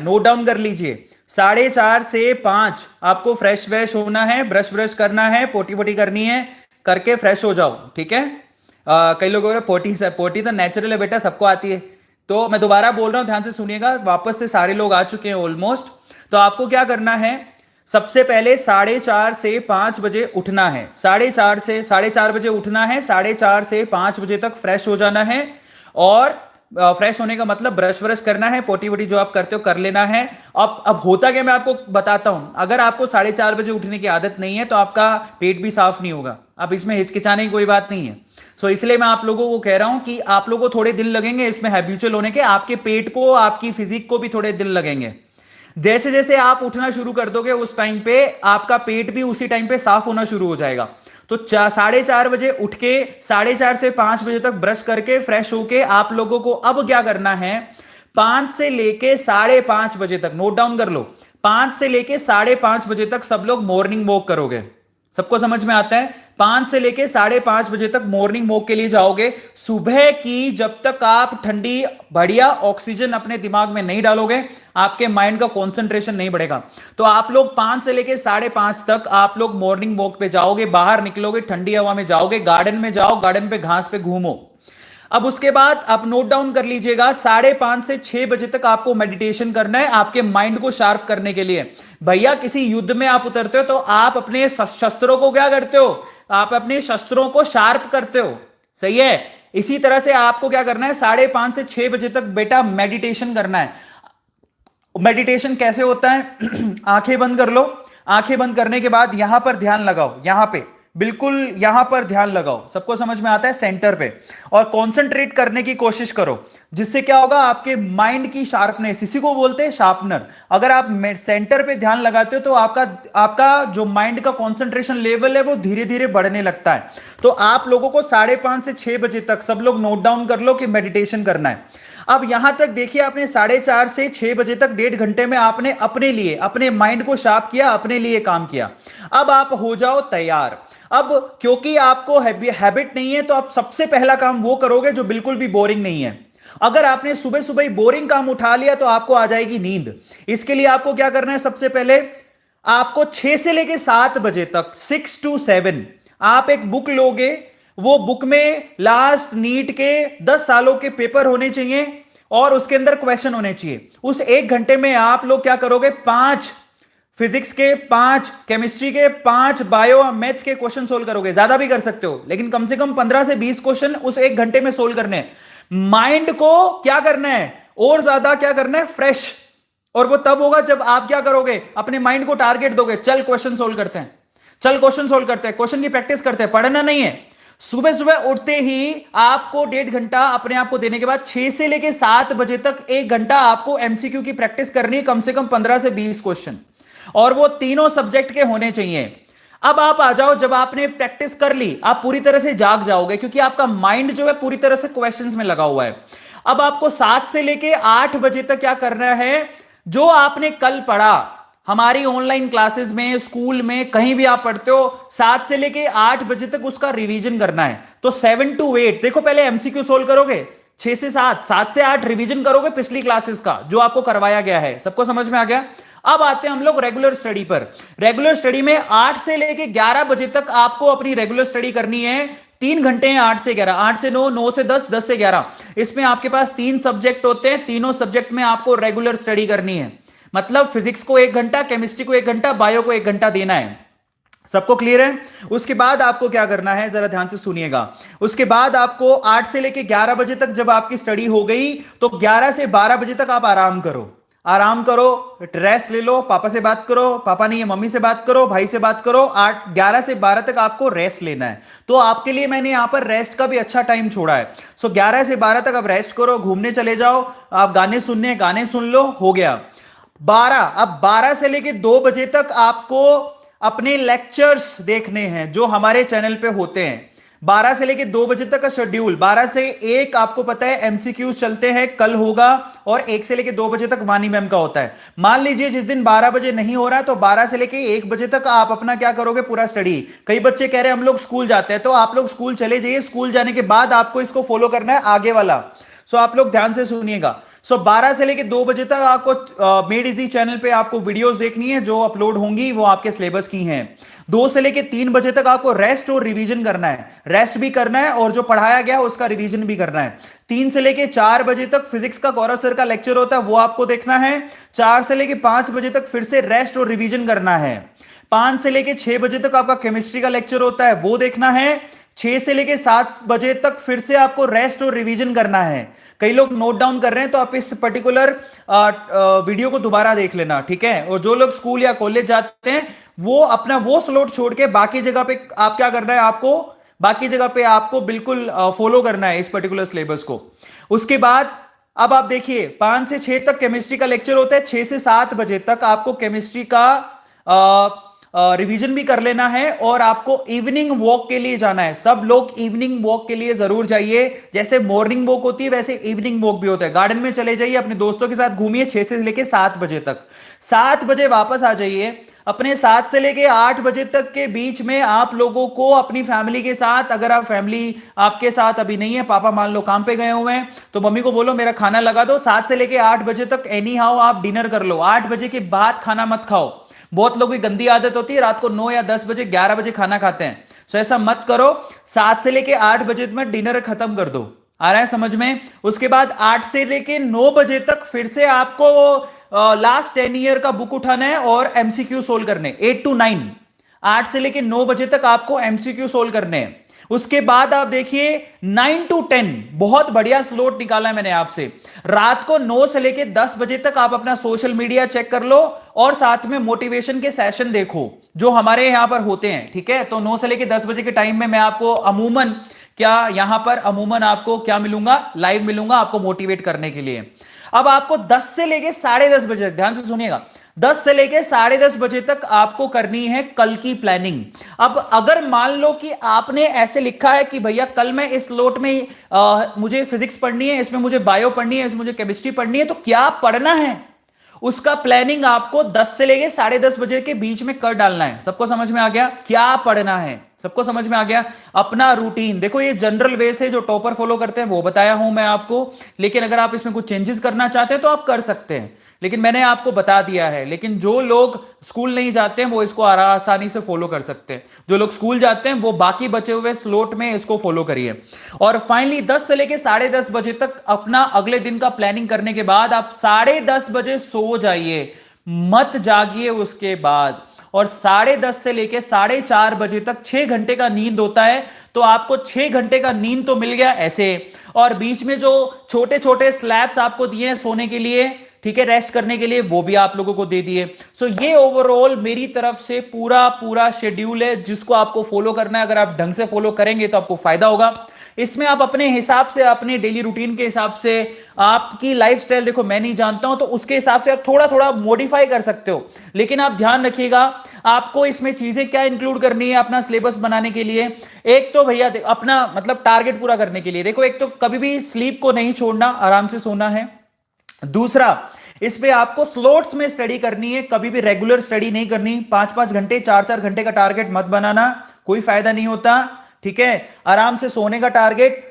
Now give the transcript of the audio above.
Note down कर लीजिए। 4:30 से 5 आपको फ्रेश व्रेश होना है, ब्रश ब्रश करना है, पोटी पोटी करनी है, करके फ्रेश हो जाओ, ठीक है। कई लोग बोल रहे पोटी सर, पोटी तो नेचुरल है बेटा, सबको आती है। तो मैं दोबारा बोल रहा हूं, ध्यान से सुनिएगा, वापस से सारे लोग आ चुके हैं ऑलमोस्ट। तो आपको क्या करना है, सबसे पहले 4:30 से 5 बजे उठना है। 4:30 से 4:30 बजे उठना है, 4:30 से 5 बजे तक फ्रेश हो जाना है। और फ्रेश होने का मतलब ब्रश ब्रश करना है, पोटी वोटी जो आप करते हो कर लेना है। अब होता क्या, मैं आपको बताता हूं। अगर आपको 4:30 बजे उठने की आदत नहीं है तो आपका पेट भी साफ नहीं होगा। अब इसमें हिचकिचाने की कोई बात नहीं है। सो इसलिए मैं आप लोगों को कह रहा हूं कि आप लोगों को थोड़े दिन लगेंगे इसमें हैबिचुअल होने के, आपके पेट को, आपकी फिजिक को भी थोड़े दिन लगेंगे। जैसे जैसे आप उठना शुरू कर दोगे उस टाइम पे आपका पेट भी उसी टाइम पे साफ होना शुरू हो जाएगा। तो 4:30 बजे उठ के 4:30 से 5 बजे तक ब्रश करके फ्रेश होके आप लोगों को अब क्या करना है, 5 से लेके 5:30 बजे तक, नोट डाउन कर लो, 5 से लेके 5:30 बजे तक सब लोग मॉर्निंग वॉक करोगे। सबको समझ में आता है? 5 से लेके 5:30 बजे तक मॉर्निंग वॉक के लिए जाओगे। सुबह की जब तक आप ठंडी बढ़िया ऑक्सीजन अपने दिमाग में नहीं डालोगे, आपके माइंड का कंसंट्रेशन नहीं बढ़ेगा। तो आप लोग 5 से लेके 5:30 तक आप लोग मॉर्निंग वॉक पे जाओगे, बाहर निकलोगे, ठंडी हवा में जाओगे, गार्डन में जाओ, गार्डन पे घास पे घूमो। अब उसके बाद आप नोट डाउन कर लीजिएगा, 5:30 से 6 बजे तक आपको मेडिटेशन करना है, आपके माइंड को शार्प करने के लिए। भैया किसी युद्ध में आप उतरते हो तो आप अपने शस्त्रों को क्या करते हो, आप अपने शस्त्रों को शार्प करते हो, सही है। इसी तरह से आपको क्या करना है, 5:30 से 6 बजे तक बेटा मेडिटेशन करना है। मेडिटेशन कैसे होता है आंखें बंद कर लो। आंखें बंद करने के बाद यहां पर ध्यान लगाओ, यहां पे बिल्कुल यहां पर ध्यान लगाओ, सबको समझ में आता है, सेंटर पे। और कंसंट्रेट करने की कोशिश करो, जिससे क्या होगा, आपके माइंड की शार्पनेस, इसी को बोलते हैं शार्पनर। अगर आप सेंटर पे ध्यान लगाते हो तो आपका आपका जो माइंड का कंसंट्रेशन लेवल है वो धीरे धीरे बढ़ने लगता है। तो आप लोगों को 5:30 से 6 बजे तक सब लोग नोट डाउन कर लो कि मेडिटेशन करना है। अब यहां तक देखिए, आपने 4:30 से 6 बजे तक 1.5 घंटे में आपने अपने लिए, अपने माइंड को शार्प किया, अपने लिए काम किया। अब आप हो जाओ तैयार। अब क्योंकि आपको हैबिट नहीं है तो आप सबसे पहला काम वो करोगे जो बिल्कुल भी बोरिंग नहीं है। अगर आपने सुबह सुबह ही बोरिंग काम उठा लिया तो आपको आ जाएगी नींद। इसके लिए आपको क्या करना है, सबसे पहले आपको 6 से लेके 7 बजे तक, 6 to 7 आप एक बुक लोगे। वो बुक में लास्ट नीट के 10 सालों के पेपर होने चाहिए और उसके अंदर क्वेश्चन होने चाहिए। उस 1 घंटे में आप लोग क्या करोगे, 5 फिजिक्स के, 5 केमिस्ट्री के, 5 बायो मैथ के क्वेश्चन सोल्व करोगे। ज्यादा भी कर सकते हो लेकिन कम से कम 15 से 20 क्वेश्चन उस 1 घंटे में सोल्व करने हैं। माइंड को क्या करना है, और ज्यादा क्या करना है, फ्रेश। और वो तब होगा जब आप क्या करोगे, अपने माइंड को टारगेट दोगे, चल क्वेश्चन सोल्व करते हैं, चल क्वेश्चन सोल्व करते हैं, क्वेश्चन की प्रैक्टिस करते हैं, पढ़ना नहीं है। सुबह सुबह उठते ही आपको 1.5 घंटा अपने आप को देने के बाद 6 से लेके 7 बजे तक 1 घंटा आपको एमसीक्यू की प्रैक्टिस करनी है, कम से कम 15 से 20 क्वेश्चन, और वो तीनों सब्जेक्ट के होने चाहिए। अब आप आ जाओ, जब आपने प्रैक्टिस कर ली आप पूरी तरह से जाग जाओगे, क्योंकि आपका माइंड जो है पूरी तरह से क्वेश्चंस में लगा हुआ है। अब आपको 7 से लेके 8 बजे तक क्या करना है, जो आपने कल पढ़ा हमारी ऑनलाइन क्लासेस में, स्कूल में, कहीं भी आप पढ़ते हो, 7 से लेके 8 बजे तक उसका रिवीजन करना है। तो 7 to 8 देखो, पहले एमसीक्यू सोल्व करोगे, 6 से 7, 7 से 8 रिवीजन करोगे पिछली क्लासेस का जो आपको करवाया गया है। सबको समझ में आ गया? अब आते हैं हम लोग रेगुलर स्टडी पर। रेगुलर स्टडी में 8 से लेके 11 बजे तक आपको अपनी रेगुलर स्टडी करनी है। 3 घंटे हैं, 8 से 11, 8 से 9, 9 से 10, 10 से 11। इसमें आपके पास 3 सब्जेक्ट होते हैं, तीनों सब्जेक्ट में आपको रेगुलर स्टडी करनी है। मतलब फिजिक्स को 1 घंटा, केमिस्ट्री को 1 घंटा, बायो को 1 घंटा देना है। सबको क्लियर है? उसके बाद आपको क्या करना है, जरा ध्यान से सुनिएगा। उसके बाद आपको 8 से लेके 11 बजे तक जब आपकी स्टडी हो गई तो 11 से 12 बजे तक आप आराम करो। आराम करो, रेस्ट ले लो, पापा से बात करो, पापा नहीं है मम्मी से बात करो, भाई से बात करो। 11 से 12 तक आपको रेस्ट लेना है। तो आपके लिए मैंने यहां पर रेस्ट का भी अच्छा टाइम छोड़ा है। सो 11 से 12 तक आप रेस्ट करो, घूमने चले जाओ, आप गाने सुनने, गाने सुन लो, हो गया। 12 से लेके 2 बजे तक आपको अपने लेक्चर्स देखने हैं जो हमारे चैनल पे होते हैं। 12 से लेके 2 बजे तक का शेड्यूल, 12 से 1 आपको पता है एमसीक्यूज चलते हैं, कल होगा, और 1 से लेके 2 बजे तक वानी मैम का होता है। मान लीजिए जिस दिन 12 बजे नहीं हो रहा है तो 12 से लेके 1 बजे तक आप अपना क्या करोगे, पूरा स्टडी। कई बच्चे कह रहे हैं हम लोग स्कूल जाते हैं, तो आप लोग स्कूल चले जाइए। स्कूल जाने के बाद आपको इसको फॉलो करना है, आगे वाला। सो आप लोग ध्यान से सुनिएगा। सो 12 से लेके 2 बजे तक आपको मेड इजी चैनल पे आपको वीडियोस देखनी है, जो अपलोड होंगी वो आपके सिलेबस की हैं। 2 से लेके 3 बजे तक आपको रेस्ट और रिवीजन करना है, रेस्ट भी करना है और जो पढ़ाया गया उसका रिवीजन भी करना है। 3 से लेके 4 बजे तक फिजिक्स का गौरव सर का लेक्चर होता है, वो आपको देखना है। 4 से लेके 5 बजे तक फिर से रेस्ट और रिवीजन करना है। 5 से लेके 6 बजे तक आपका केमिस्ट्री का लेक्चर होता है, वो देखना है। 6 से लेके 7 बजे तक फिर से आपको रेस्ट और रिवीजन करना है। कई लोग नोट डाउन कर रहे हैं तो आप इस पर्टिकुलर वीडियो को दोबारा देख लेना, ठीक है। और जो लोग स्कूल या कॉलेज जाते हैं वो अपना वो स्लॉट छोड़ के बाकी जगह पे आप क्या करना है, आपको बाकी जगह पे आपको बिल्कुल फॉलो करना है इस पर्टिकुलर सिलेबस को। उसके बाद अब आप देखिए 5 से 6 तक केमिस्ट्री का लेक्चर होता है, 6 से 7 बजे तक आपको केमिस्ट्री का रिवीजन भी कर लेना है और आपको इवनिंग वॉक के लिए जाना है। सब लोग इवनिंग वॉक के लिए जरूर जाइए। जैसे मॉर्निंग वॉक होती है वैसे इवनिंग वॉक भी होता है। गार्डन में चले जाइए, अपने दोस्तों के साथ घूमिए 6 से लेके 7 बजे तक। 7 बजे वापस आ जाइए। अपने 7 से लेके 8 बजे तक के बीच में आप लोगों को अपनी फैमिली के साथ, अगर आप फैमिली आपके साथ अभी नहीं है, पापा मान लो काम पे गए हुए हैं, तो मम्मी को बोलो मेरा खाना लगा दो। 7 से लेके 8 बजे तक एनी हाउ आप डिनर कर लो। 8 बजे के बाद खाना मत खाओ। बहुत लोगों की गंदी आदत होती है रात को 9 या 10 बजे 11 बजे खाना खाते हैं। सो ऐसा मत करो। 7 से लेके 8 बजे में डिनर खत्म कर दो। आ रहा है समझ में? उसके बाद 8 से लेके 9 बजे तक फिर से आपको लास्ट 10 ईयर का बुक उठाना है और एमसीक्यू सोल्व करने, 8 to 9। 8 से लेके 9 बजे तक आपको एमसीक्यू सोल्व करने हैं। उसके बाद आप देखिए 9 to 10, बहुत बढ़िया स्लॉट निकाला है मैंने आपसे। रात को 9 से लेके 10 बजे तक आप अपना सोशल मीडिया चेक कर लो और साथ में मोटिवेशन के सेशन देखो जो हमारे यहां पर होते हैं, ठीक है। तो 9 से लेके 10 बजे के टाइम में मैं आपको अमूमन आपको क्या मिलूंगा, लाइव मिलूंगा आपको मोटिवेट करने के लिए। अब आपको 10 से लेके 10:30 बजे तक, ध्यान से सुनिएगा, 10 से लेके 10:30 बजे तक आपको करनी है कल की प्लानिंग। अब अगर मान लो कि आपने ऐसे लिखा है कि भैया कल मैं इस स्लॉट में मुझे फिजिक्स पढ़नी है, इसमें मुझे बायो पढ़नी है, इसमें मुझे केमिस्ट्री पढ़नी है, तो क्या पढ़ना है उसका प्लानिंग आपको 10 से लेके 10:30 बजे के बीच में कर डालना है। सबको समझ में आ गया क्या पढ़ना है? सबको समझ में आ गया? अपना रूटीन देखो, ये जनरल वे से जो टॉपर फॉलो करते हैं वो बताया हूं मैं आपको, लेकिन अगर आप इसमें कुछ चेंजेस करना चाहते हैं तो आप कर सकते हैं, लेकिन मैंने आपको बता दिया है। लेकिन जो लोग स्कूल नहीं जाते हैं वो इसको आसानी से फॉलो कर सकते हैं। जो लोग स्कूल जाते हैं वो बाकी बचे हुए स्लॉट में इसको फॉलो करिए। और फाइनली 10 से लेके 10:30 बजे तक अपना अगले दिन का प्लानिंग करने के बाद आप 10:30 बजे सो जाइए, मत जागिए उसके बाद। और 10:30 से लेके 4:30 बजे तक 6 घंटे का नींद होता है, तो आपको 6 घंटे का नींद तो मिल गया ऐसे। और बीच में जो छोटे छोटे स्लैब्स आपको दिए हैं सोने के लिए, ठीक है, रेस्ट करने के लिए, वो भी आप लोगों को दे दिए। सो ये ओवरऑल मेरी तरफ से पूरा शेड्यूल है जिसको आपको फॉलो करना है। अगर आप ढंग से फॉलो करेंगे तो आपको फायदा होगा। इसमें आप अपने हिसाब से, अपने डेली रूटीन के हिसाब से, आपकी लाइफस्टाइल देखो मैं नहीं जानता हूं, तो उसके हिसाब से आप थोड़ा थोड़ा मॉडिफाई कर सकते हो। लेकिन आप ध्यान रखिएगा आपको इसमें चीजें क्या इंक्लूड करनी है अपना सिलेबस बनाने के लिए। एक तो भैया अपना मतलब टारगेट पूरा करने के लिए देखो, एक तो कभी भी स्लीप को नहीं छोड़ना, आराम से सोना है। दूसरा, इस पे आपको स्लॉट्स में स्टडी करनी है, कभी भी रेगुलर स्टडी नहीं करनी। 5-5 घंटे 4-4 घंटे का टारगेट मत बनाना, कोई फायदा नहीं होता, ठीक है। आराम से सोने का टारगेट,